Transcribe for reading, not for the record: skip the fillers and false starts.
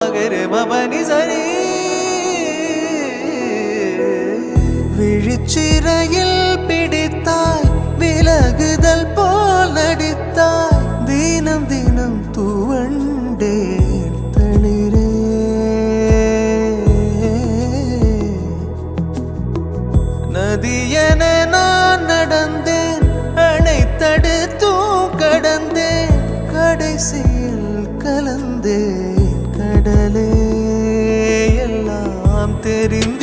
மபனி சரி விழிச்சிறையில் பிடித்தாய் விலகுதல் போல் நடித்தாய் தினம் தினம் தூவண்டே தளிரே நதியென நான் நடந்தேன் அணைத்தடுத்தும் கடந்தேன் கடைசியில் கலந்தேன் கடலே எல்லாம் தெரிந்து